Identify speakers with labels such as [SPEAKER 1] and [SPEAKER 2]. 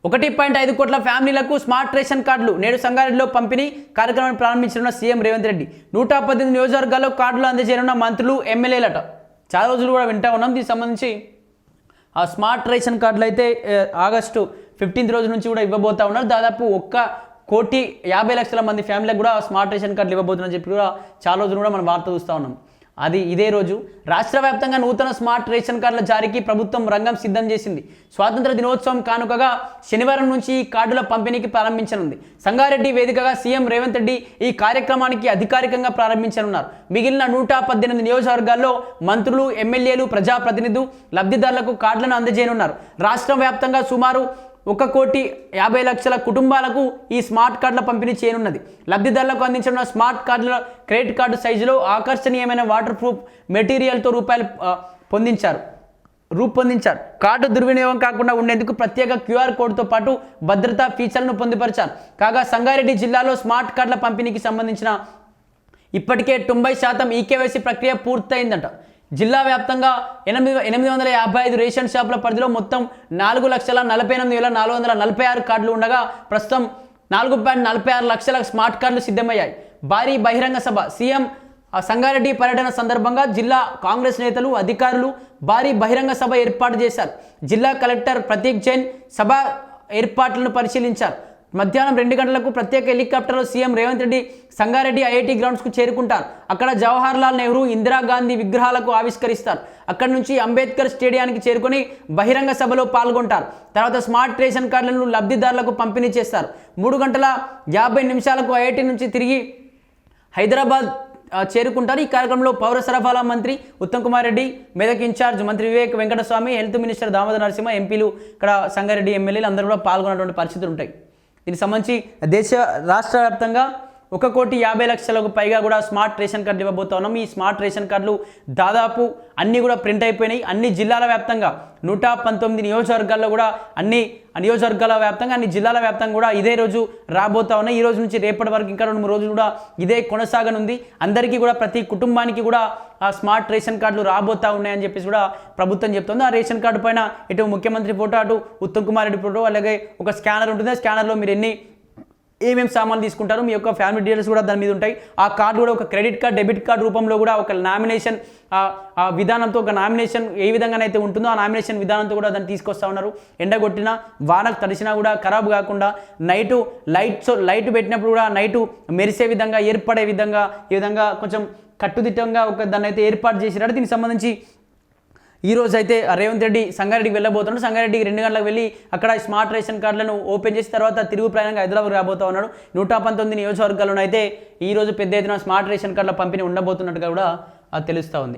[SPEAKER 1] 1.5 కోట్ల ఫ్యామిలీలకు smart ration కార్డులు నేడు సంగారెడ్డిలో పంపిణీ కార్యక్రమాన్ని ప్రారంభించనున్న సీఎం రేవంత్ రెడ్డి 118 నియోజకవర్గాల్లో కార్డులు అందజేయనున్న మంత్రులు ఎమ్మెల్యేలట. చాలా రోజులు కూడా వింటా ఉన్నాం. దీనికి సంబంధించి ఆ స్మార్ట్ రేషన్ కార్డులు అయితే ఆగస్టు 15 రోజు నుంచి కూడా ఇవ్వబోతా ఉన్నారు. దాదాపు 1,50,00,000 మంది ఫ్యామిలీలకు కూడా స్మార్ట్ రేషన్ కార్డులు ఇవ్వబోతున్నారని చెప్పి కూడా చాలా రోజులు కూడా మనం వార్త చూస్తూ ఉన్నాం. అది ఇదే రోజు రాష్ట్ర వ్యాప్తంగా నూతన స్మార్ట్ రేషన్ కార్డుల జారీకి ప్రభుత్వం రంగం సిద్ధం చేసింది. స్వాతంత్ర దినోత్సవం కానుకగా శనివారం నుంచి ఈ కార్డుల పంపిణీకి ప్రారంభించనుంది. సంగారెడ్డి వేదికగా సీఎం రేవంత్ రెడ్డి ఈ కార్యక్రమానికి అధికారికంగా ప్రారంభించనున్నారు. మిగిలిన 118 నియోజకవర్గాల్లో మంత్రులు, ఎమ్మెల్యేలు, ప్రజాప్రతినిధులు లబ్ధిదారులకు కార్డులను అందజేయనున్నారు. రాష్ట్ర వ్యాప్తంగా సుమారు 1,50,00,000 కుటుంబాలకు ఈ స్మార్ట్ కార్డుల పంపిణీ చేయనున్నది. లబ్ధిదారులకు అందించిన స్మార్ట్ కార్డుల క్రెడిట్ కార్డు సైజులో ఆకర్షణీయమైన వాటర్ ప్రూఫ్ మెటీరియల్తో రూపొందించారు. కార్డు దుర్వినియోగం కాకుండా ఉండేందుకు ప్రత్యేక QR కోడ్తో పాటు భద్రతా ఫీచర్లను పొందుపరిచారు. కాగా సంగారెడ్డి జిల్లాలో స్మార్ట్ కార్డుల పంపిణీకి సంబంధించిన ఇప్పటికే 90% ఈకేవైసీ ప్రక్రియ పూర్తయిందట. జిల్లా వ్యాప్తంగా 855 రేషన్ షాపుల పరిధిలో మొత్తం 4,48,446 కార్డులు ఉండగా ప్రస్తుతం 4.46 లక్షల స్మార్ట్ కార్డులు సిద్ధమయ్యాయి. భారీ బహిరంగ సభ సీఎం సంగారెడ్డి పర్యటన సందర్భంగా జిల్లా కాంగ్రెస్ నేతలు, అధికారులు భారీ బహిరంగ సభ ఏర్పాటు చేశారు. జిల్లా కలెక్టర్ ప్రతీక్ జైన్ సభ ఏర్పాట్లను పరిశీలించారు. మధ్యాహ్నం 2 గంటలకు ప్రత్యేక హెలికాప్టర్లో సీఎం రేవంత్ రెడ్డి సంగారెడ్డి IIT గ్రౌండ్స్కు చేరుకుంటారు. అక్కడ జవహర్లాల్ నెహ్రూ, ఇందిరాగాంధీ విగ్రహాలకు ఆవిష్కరిస్తారు. అక్కడి నుంచి అంబేద్కర్ స్టేడియానికి చేరుకొని బహిరంగ సభలో పాల్గొంటారు. తర్వాత స్మార్ట్ రేషన్ కార్డులను లబ్ధిదారులకు పంపిణీ చేస్తారు. 3:50 IIT నుంచి తిరిగి హైదరాబాద్ చేరుకుంటారు. ఈ కార్యక్రమంలో పౌర సరఫరాల మంత్రి ఉత్తమ్ కుమార్ రెడ్డి, మెదక్ ఇన్ఛార్జ్ మంత్రి వివేక్ వెంకటస్వామి, హెల్త్ మినిస్టర్ దామోదర్ నరసింహ, ఎంపీలు, ఇక్కడ సంగారెడ్డి ఎమ్మెల్యేలు అందరూ కూడా పాల్గొన్నటువంటి పరిస్థితులు ఉంటాయి. దీనికి సంబంధించి రాష్ట్ర వ్యాప్తంగా 1,50,00,000కు పైగా కూడా స్మార్ట్ రేషన్ కార్డులు ఇవ్వబోతా ఉన్నాం. ఈ స్మార్ట్ రేషన్ కార్డులు దాదాపు అన్నీ కూడా ప్రింట్ అయిపోయినాయి. అన్ని జిల్లాల వ్యాప్తంగా 119 నియోజకవర్గాల్లో కూడా అన్ని నియోజకవర్గాల వ్యాప్తంగా అన్ని జిల్లాల వ్యాప్తంగా కూడా ఇదే రోజు రాబోతా ఉన్నాయి. ఈ రోజు నుంచి రేపటి వరకు ఇంకా 2-3 రోజులు కూడా ఇదే కొనసాగనుంది. అందరికీ కూడా ప్రతి కుటుంబానికి కూడా ఆ స్మార్ట్ రేషన్ కార్డులు రాబోతా ఉన్నాయని చెప్పేసి కూడా ప్రభుత్వం చెప్తుంది. ఆ రేషన్ కార్డు పైన ఇటు ముఖ్యమంత్రి ఫోటో, అటు ఉత్తమ్ కుమార్ రెడ్డి ఫోటో, అలాగే ఒక స్కానర్ ఉంటుంది. ఆ స్కానర్లో మీరు ఏమేమి సామాన్లు తీసుకుంటారు, మీ యొక్క ఫ్యామిలీ డీటెయిల్స్ కూడా దాని మీద ఉంటాయి. ఆ కార్డు కూడా ఒక క్రెడిట్ కార్డ్, డెబిట్ కార్డ్ రూపంలో కూడా ఒక నామినేషన్ విధానంతో, ఒక నామినేషన్ ఏ విధంగానైతే ఉంటుందో ఆ నామినేషన్ విధానంతో కూడా దాన్ని తీసుకొస్తా ఉన్నారు. ఎండగొట్టినా, వానకు తడిసినా కూడా ఖరాబ్ కాకుండా లైట్ పెట్టినప్పుడు కూడా నైటు మెరిసే విధంగా, ఏర్పడే విధంగా, ఈ విధంగా కొంచెం కట్టుదిట్టంగా దాన్ని అయితే ఏర్పాటు చేసినారు. దీనికి సంబంధించి ఈ రోజు అయితే రేవంత్ రెడ్డి సంగారెడ్డికి వెళ్ళబోతున్నాడు. సంగారెడ్డికి 2 గంటలకు వెళ్ళి అక్కడ స్మార్ట్ రేషన్ కార్డులను ఓపెన్ చేసిన తర్వాత తిరుగు ప్రయాణంగా హైదరాబాద్ రాబోతా ఉన్నాడు. 119 నియోజకవర్గాల్లోనూ అయితే ఈ రోజు పెద్ద ఎత్తున స్మార్ట్ రేషన్ కార్డుల పంపిణీ ఉండబోతున్నట్టుగా కూడా తెలుస్తూ ఉంది.